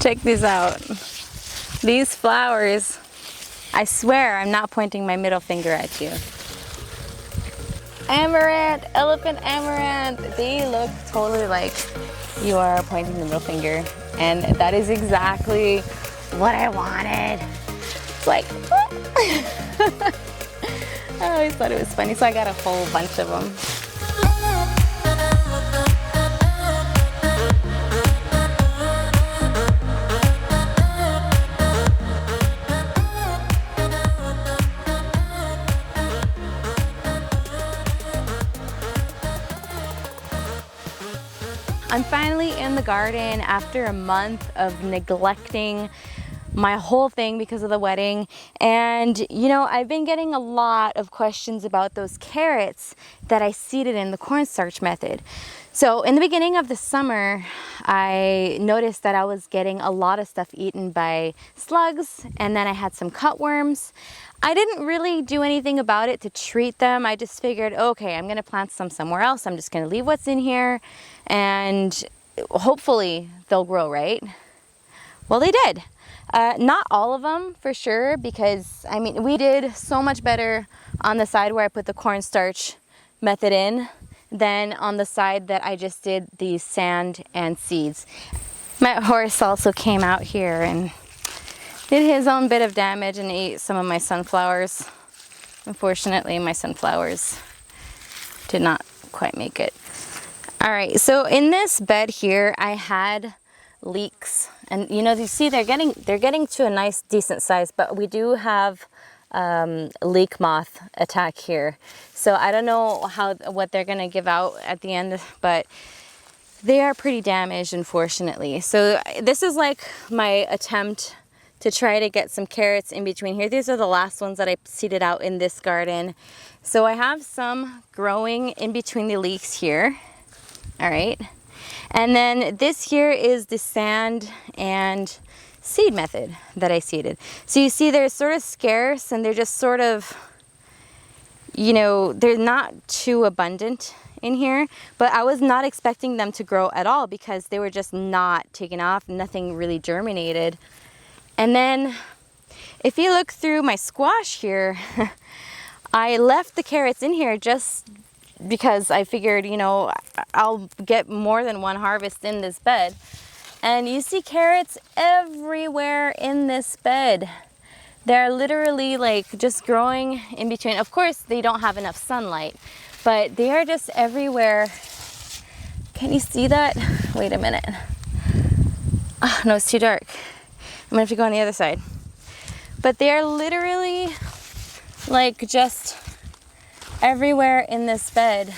Check these out. These flowers, I swear I'm not pointing my middle finger at you. Amaranth, elephant amaranth. They look totally like you are pointing the middle finger. And that is exactly what I wanted. It's like, I always thought it was funny, so I got a whole bunch of them. I'm finally in the garden after a month of neglecting my whole thing because of the wedding. And you know, I've been getting a lot of questions about those carrots that I seeded in the cornstarch method. So in the beginning of the summer, I noticed that I was getting a lot of stuff eaten by slugs, and then I had some cutworms. I didn't really do anything about it to treat them. I just figured, okay, I'm gonna plant some somewhere else. I'm just gonna leave what's in here and hopefully they'll grow, right? Well, they did. Not all of them for sure, because I mean, we did so much better on the side where I put the cornstarch method in than on the side that I just did the sand and seeds. My horse also came out here and did his own bit of damage and ate some of my sunflowers. Unfortunately, my sunflowers did not quite make it. All right, so in this bed here, I had leeks, and you know, you see they're getting to a nice decent size, but we do have leek moth attack here. So I don't know what they're gonna give out at the end, but they are pretty damaged, unfortunately. So this is like my attempt to try to get some carrots in between here. These are the last ones that I seeded out in this garden. So I have some growing in between the leeks here. All right. And then this here is the sand and seed method that I seeded. So you see they're sort of scarce and they're just sort of, you know, they're not too abundant in here, but I was not expecting them to grow at all because they were just not taking off. Nothing really germinated. And then if you look through my squash here, I left the carrots in here just because I figured, you know, I'll get more than one harvest in this bed. And you see carrots everywhere in this bed. They're literally like just growing in between. Of course, they don't have enough sunlight, but they are just everywhere. Can you see that? Wait a minute. Oh, no, it's too dark. I'm gonna have to go on the other side. But they are literally like just everywhere in this bed.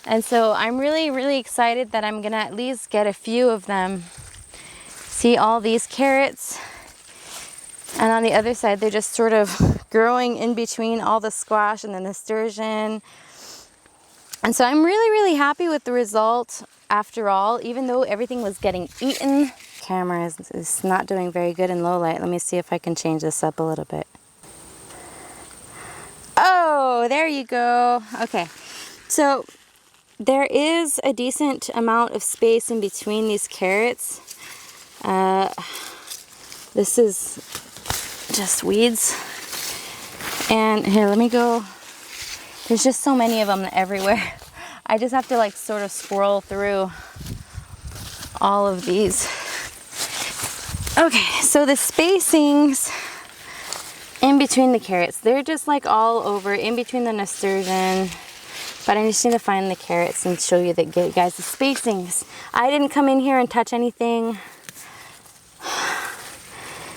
And so I'm really excited that I'm gonna at least get a few of them. See all these carrots, and on the other side they're just sort of growing in between all the squash and the nasturtium. And so I'm really happy with the result after all, even though everything was getting eaten. Camera is not doing very good in low light. Let me see if I can change this up a little bit. Oh, there you go. Okay, so there is a decent amount of space in between these carrots. This is just weeds. And here, let me go. There's just so many of them everywhere. I just have to like sort of scroll through all of these. Okay, so the spacings in between the carrots, they're just like all over, in between the nasturtium. But I just need to find the carrots and show you that, guys, the spacings. I didn't come in here and touch anything.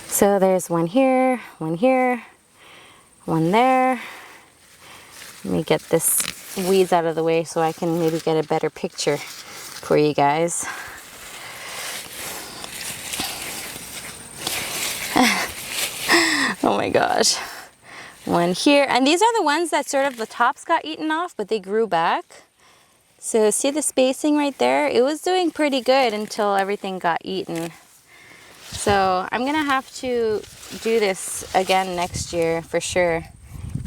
So there's one here, one there. Let me get this weeds out of the way so I can maybe get a better picture for you guys. Oh my gosh. One here, and these are the ones that sort of the tops got eaten off, but they grew back. So see the spacing right there? It was doing pretty good until everything got eaten. So I'm gonna have to do this again next year for sure.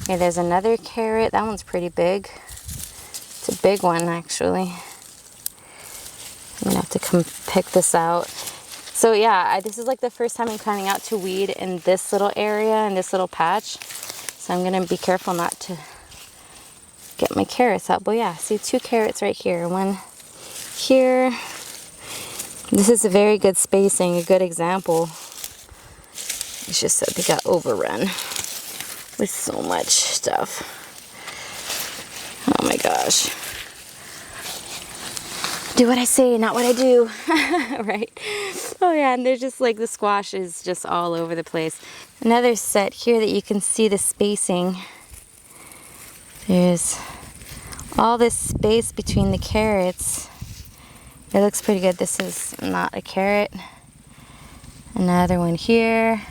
Here, there's another carrot. That one's pretty big. It's a big one actually. I'm gonna have to come pick this out. So yeah, this is like the first time I'm coming out to weed in this little area, in this little patch. So I'm gonna be careful not to get my carrots out. But yeah, see 2 carrots right here. One here. This is a very good spacing, a good example. It's just that they got overrun with so much stuff. Oh my gosh. Do what I say, not what I do. Right? Oh yeah, and there's just like the squash is just all over the place. Another set here that you can see the spacing. There's all this space between the carrots. It looks pretty good. This is not a carrot. Another one here.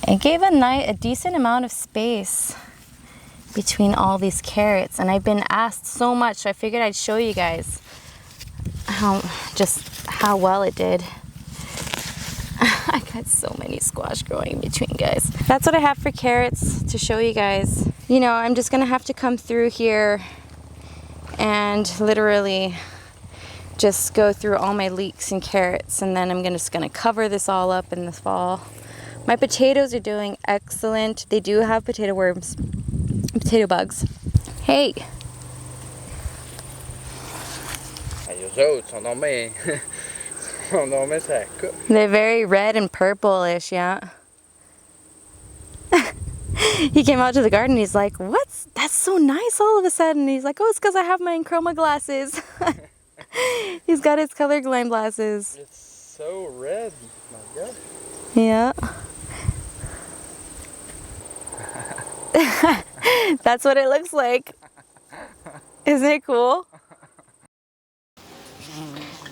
It gave a decent amount of space between all these carrots, and I've been asked so much, so I figured I'd show you guys how well it did. I got so many squash growing in between, guys. That's what I have for carrots to show you guys. You know, I'm just gonna have to come through here and literally just go through all my leeks and carrots, and then I'm just gonna cover this all up in the fall. My potatoes are doing excellent. They do have potato worms, potato bugs. Hey. They're very red and purple-ish, yeah. He came out to the garden, he's like, that's so nice all of a sudden. He's like, oh, it's because I have my Enchroma glasses. He's got his colorblind glasses. It's so red, my God. Yeah. That's what it looks like. Isn't it cool?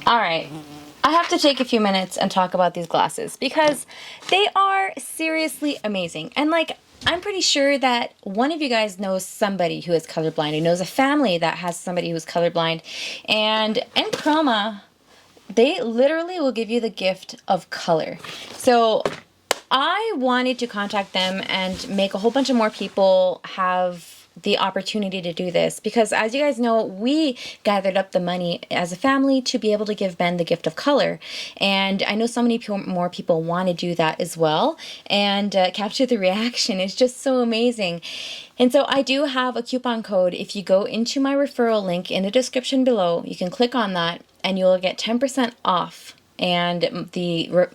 All right. I have to take a few minutes and talk about these glasses because they are seriously amazing. And like, I'm pretty sure that one of you guys knows somebody who is colorblind, who knows a family that has somebody who's colorblind. And Enchroma, they literally will give you the gift of color. So I wanted to contact them and make a whole bunch of more people have the opportunity to do this because, as you guys know, we gathered up the money as a family to be able to give Ben the gift of color, and I know so many more people want to do that as well and capture the reaction. It's just so amazing. And so I do have a coupon code. If you go into my referral link in the description below, you can click on that and you will get 10% off, and the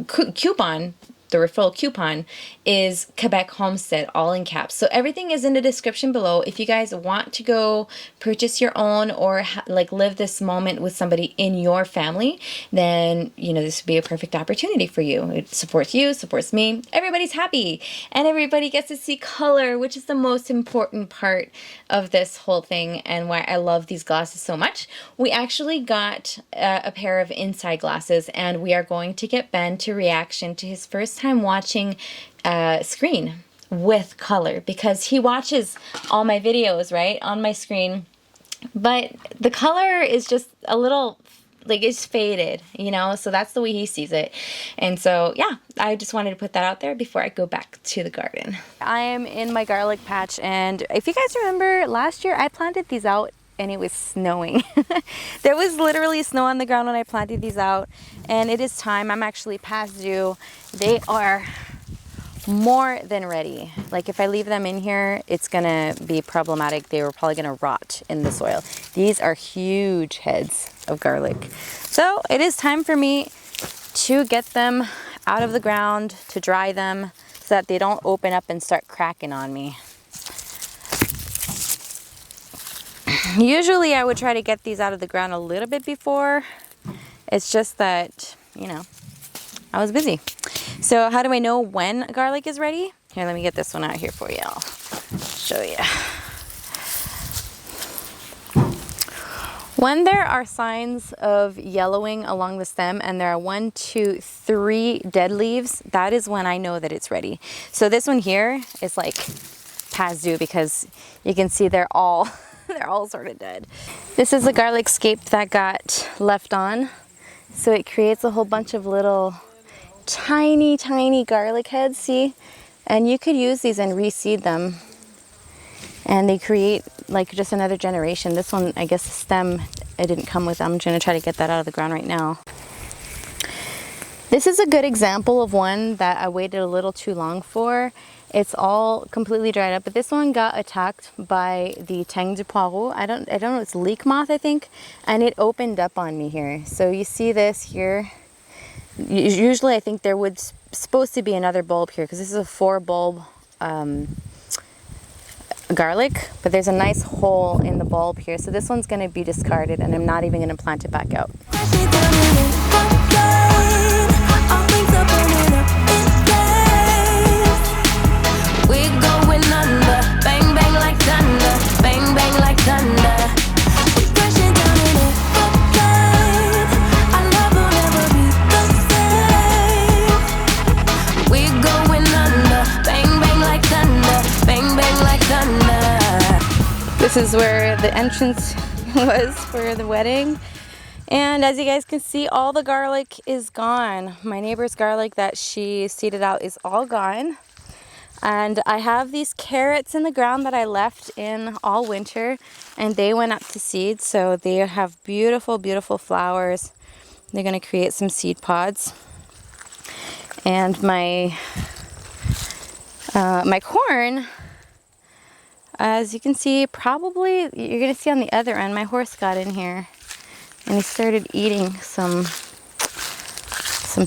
coupon, the referral coupon, is Quebec Homestead, all in caps. So everything is in the description below. If you guys want to go purchase your own or like live this moment with somebody in your family, then you know this would be a perfect opportunity for you. It supports you, supports me. Everybody's happy and everybody gets to see color, which is the most important part of this whole thing and why I love these glasses so much. We actually got a pair of inside glasses, and we are going to get Ben to reaction to his first time watching screen with color, because he watches all my videos right on my screen, but the color is just a little like it's faded, you know, so that's the way he sees it. And so yeah, I just wanted to put that out there before I go back to the garden. I am in my garlic patch, and if you guys remember last year I planted these out and it was snowing. There was literally snow on the ground when I planted these out, and it is time. I'm actually past due. They are more than ready. Like if I leave them in here, it's gonna be problematic. They were probably gonna rot in the soil. These are huge heads of garlic. So it is time for me to get them out of the ground, to dry them so that they don't open up and start cracking on me. Usually I would try to get these out of the ground a little bit before. It's just that, you know, I was busy. So how do I know when garlic is ready? Here, let me get this one out here for you. I'll show you. When there are signs of yellowing along the stem and there are 1, 2, 3 dead leaves, that is when I know that it's ready. So this one here is like past due because you can see they're all sort of dead. This is a garlic scape that got left on. So it creates a whole bunch of little tiny garlic heads, see? And you could use these and reseed them. And they create like just another generation. This one, I guess the stem, it didn't come with them. I'm gonna try to get that out of the ground right now. This is a good example of one that I waited a little too long for. It's all completely dried up, but this one got attacked by the tang du poireau. I don't know, it's leek moth, I think, and it opened up on me here. So you see this here. Usually I think there would supposed to be another bulb here because this is a 4 bulb garlic, but there's a nice hole in the bulb here. So this one's going to be discarded, and I'm not even going to plant it back out. This is where the entrance was for the wedding. And as you guys can see, all the garlic is gone. My neighbor's garlic that she seeded out is all gone. And I have these carrots in the ground that I left in all winter, and they went up to seed. So they have beautiful, beautiful flowers. They're gonna create some seed pods. And my corn, as you can see, probably you're gonna see on the other end, my horse got in here and he started eating some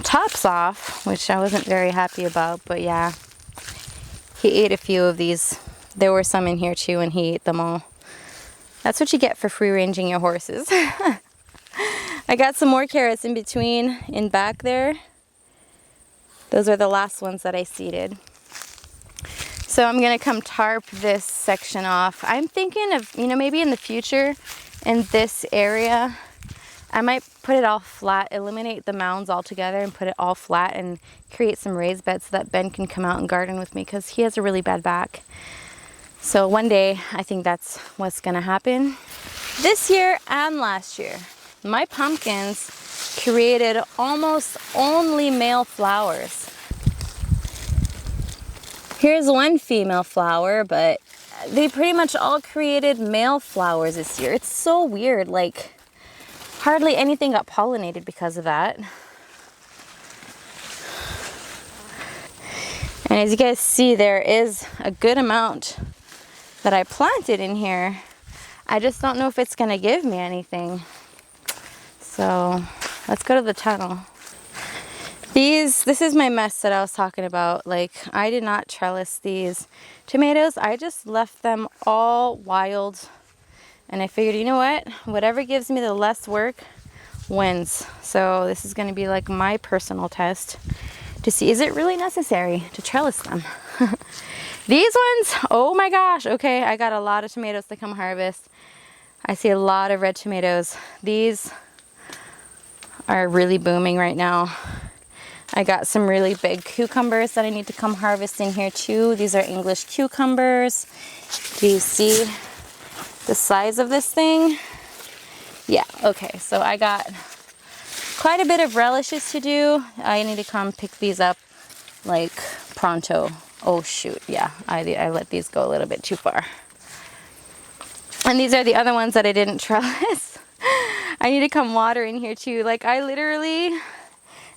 tops off, which I wasn't very happy about, but yeah, he ate a few of these. There were some in here too, and he ate them all. That's what you get for free ranging your horses. I got some more carrots in between, in back there. Those are the last ones that I seeded. So I'm gonna come tarp this section off. I'm thinking of, maybe in the future, in this area, I might put it all flat, eliminate the mounds altogether and put it all flat and create some raised beds so that Ben can come out and garden with me because he has a really bad back. So one day, I think that's what's gonna happen. This year and last year, my pumpkins created almost only male flowers. Here's one female flower, but they pretty much all created male flowers this year. It's so weird, like hardly anything got pollinated because of that. And as you guys see, there is a good amount that I planted in here. I just don't know if it's gonna give me anything. So let's go to the tunnel. This is my mess that I was talking about. Like, I did not trellis these tomatoes. I just left them all wild. And I figured, you know what? Whatever gives me the less work wins. So this is going to be like my personal test to see, is it really necessary to trellis them? These ones, oh my gosh. Okay, I got a lot of tomatoes to come harvest. I see a lot of red tomatoes. These are really booming right now. I got some really big cucumbers that I need to come harvest in here too. These are English cucumbers. Do you see the size of this thing? Yeah, okay, so I got quite a bit of relishes to do. I need to come pick these up like pronto. Oh shoot, yeah, I let these go a little bit too far. And these are the other ones that I didn't trellis. I need to come water in here too. Like, I literally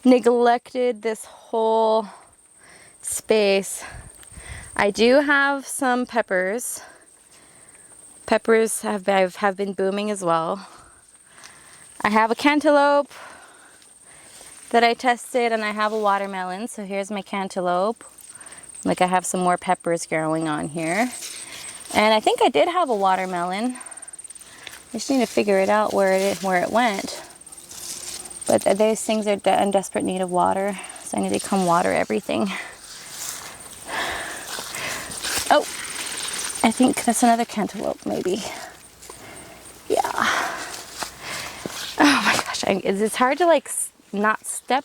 neglected this whole space. I do have some peppers. Peppers have been booming as well. I have a cantaloupe that I tested, and I have a watermelon. So here's my cantaloupe. Like, I have some more peppers growing on here. And I think I did have a watermelon. I just need to figure it out where it went. But those things are in desperate need of water, so I need to come water everything. Oh, I think that's another cantaloupe, maybe. Yeah. Oh my gosh, it's hard to like not step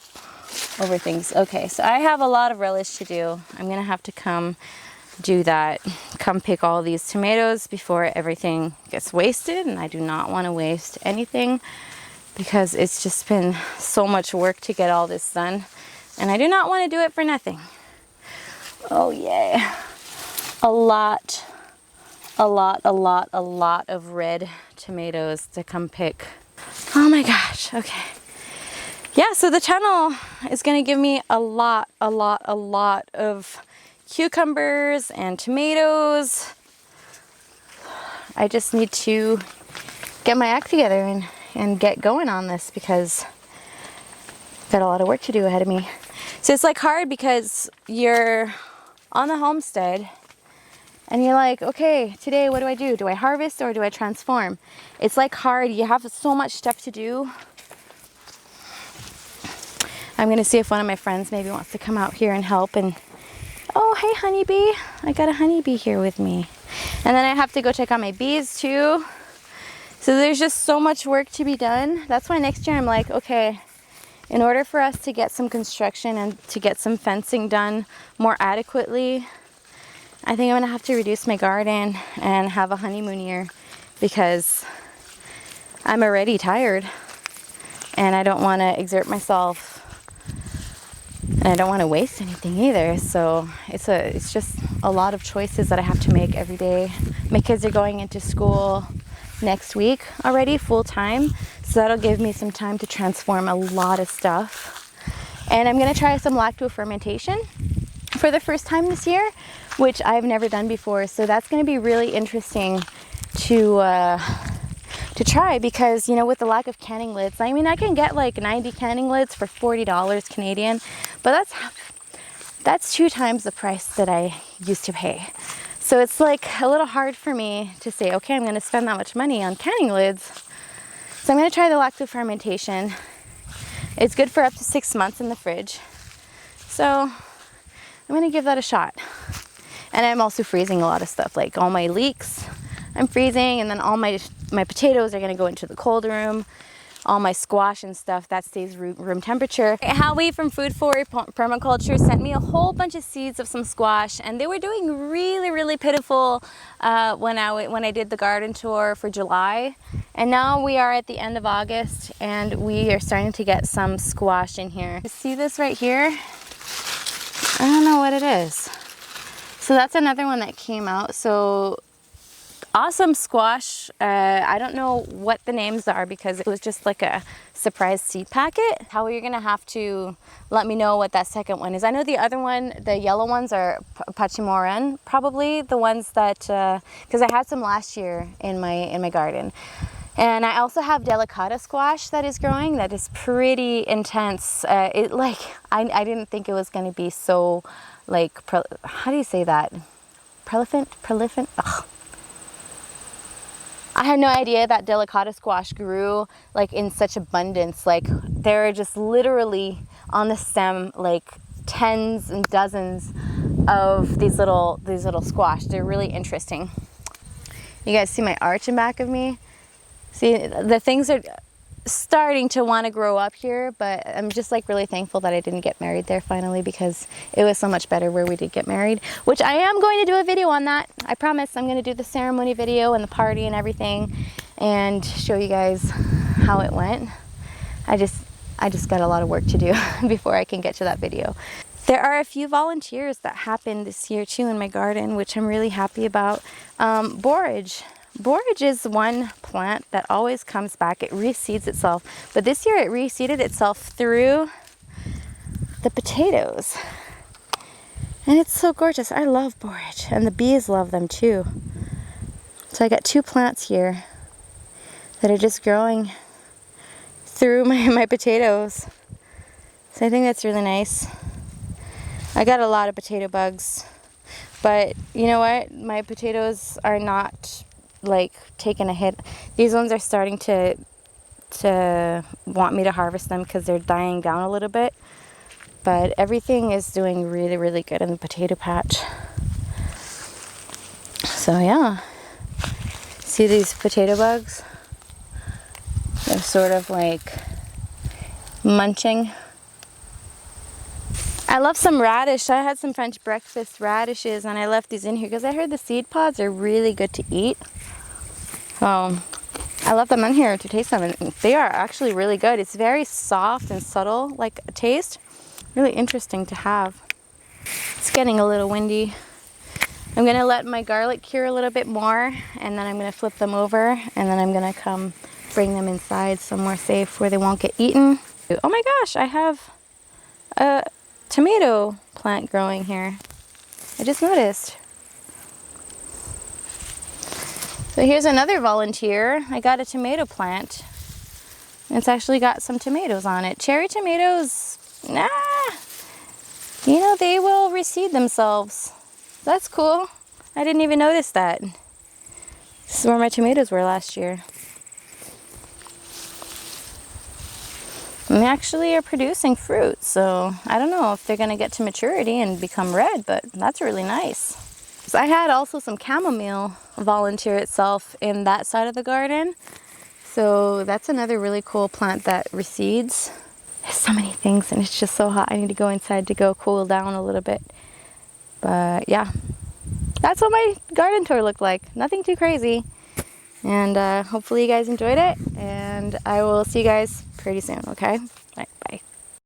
over things. Okay, so I have a lot of relish to do. I'm gonna have to come do that. Come pick all these tomatoes before everything gets wasted, and I do not want to waste anything, because it's just been so much work to get all this done, and I do not want to do it for nothing. Oh yeah, a lot of red tomatoes to come pick. Oh my gosh, okay. Yeah, so the tunnel is going to give me a lot of cucumbers and tomatoes. I just need to get my act together and get going on this because I've got a lot of work to do ahead of me. So it's like hard because you're on the homestead and you're like, okay, today what do I do? Do I harvest or do I transform? It's like hard. You have so much stuff to do. I'm gonna see if one of my friends maybe wants to come out here and help. And oh, hey honeybee, I got a honeybee here with me. And then I have to go check on my bees too. So there's just so much work to be done. That's why next year I'm like, okay, in order for us to get some construction and to get some fencing done more adequately, I think I'm gonna have to reduce my garden and have a honeymoon year because I'm already tired and I don't wanna exert myself. And I don't want to waste anything either. So it's just a lot of choices that I have to make every day. My kids are going into school next week already full time. So that'll give me some time to transform a lot of stuff. And I'm going to try some lacto fermentation for the first time this year, which I've never done before. So that's going to be really interesting to try because, you know, with the lack of canning lids, I mean, I can get like 90 canning lids for $40 Canadian, but that's 2 times the price that I used to pay. So it's like a little hard for me to say, okay, I'm going to spend that much money on canning lids. So I'm going to try the lacto fermentation. It's good for up to 6 months in the fridge. So I'm going to give that a shot. And I'm also freezing a lot of stuff, like all my leeks I'm freezing, and then all my potatoes are going to go into the cold room. All my squash and stuff, that stays room temperature. Howie from Food Forward Permaculture sent me a whole bunch of seeds of some squash, and they were doing really pitiful when I did the garden tour for July. And now we are at the end of August, and we are starting to get some squash in here. You see this right here? I don't know what it is. So that's another one that came out. So awesome squash. I don't know what the names are because it was just like a surprise seed packet. How you're gonna have to let me know what that second one is. I know the other one, the yellow ones are Pachimoran, probably the ones that, because I had some last year in my garden. And I also have delicata squash that is growing, that is pretty intense. I didn't think it was gonna be so like, how do you say that? Prolific? Ugh. I had no idea that delicata squash grew like in such abundance. Like there are just literally on the stem like tens and dozens of these little squash. They're really interesting. You guys see my arch in back of me? See, the things are starting to want to grow up here, but I'm just like really thankful that I didn't get married there finally because it was so much better where we did get married, which I am going to do a video on that. I promise I'm going to do the ceremony video and the party and everything and show you guys how it went. I just got a lot of work to do before I can get to that video. There are a few volunteers that happened this year too in my garden, which I'm really happy about. Borage. Borage is one plant that always comes back. It reseeds itself. But this year it reseeded itself through the potatoes. And it's so gorgeous. I love borage. And the bees love them too. So I got 2 plants here that are just growing through my potatoes. So I think that's really nice. I got a lot of potato bugs. But you know what? My potatoes are not like taking a hit. These ones are starting to want me to harvest them because they're dying down a little bit. But everything is doing really good in the potato patch. So yeah. See these potato bugs? They're sort of like munching. I love some radish. I had some French breakfast radishes and I left these in here because I heard the seed pods are really good to eat. So I left them in here to taste them, and they are actually really good. It's very soft and subtle, like a taste. Really interesting to have. It's getting a little windy. I'm gonna let my garlic cure a little bit more, and then I'm gonna flip them over, and then I'm gonna come bring them inside somewhere safe where they won't get eaten. Oh my gosh, I have a tomato plant growing here. I just noticed. So here's another volunteer. I got a tomato plant. It's actually got some tomatoes on it. Cherry tomatoes, nah, you know, they will reseed themselves. That's cool. I didn't even notice that. This is where my tomatoes were last year. And they actually are producing fruit, so I don't know if they're gonna get to maturity and become red, but that's really nice. So I had also some chamomile volunteer itself in that side of the garden. So that's another really cool plant that reseeds. There's so many things and it's just so hot. I need to go inside to go cool down a little bit. But yeah, that's what my garden tour looked like. Nothing too crazy. And hopefully you guys enjoyed it. And I will see you guys pretty soon, okay?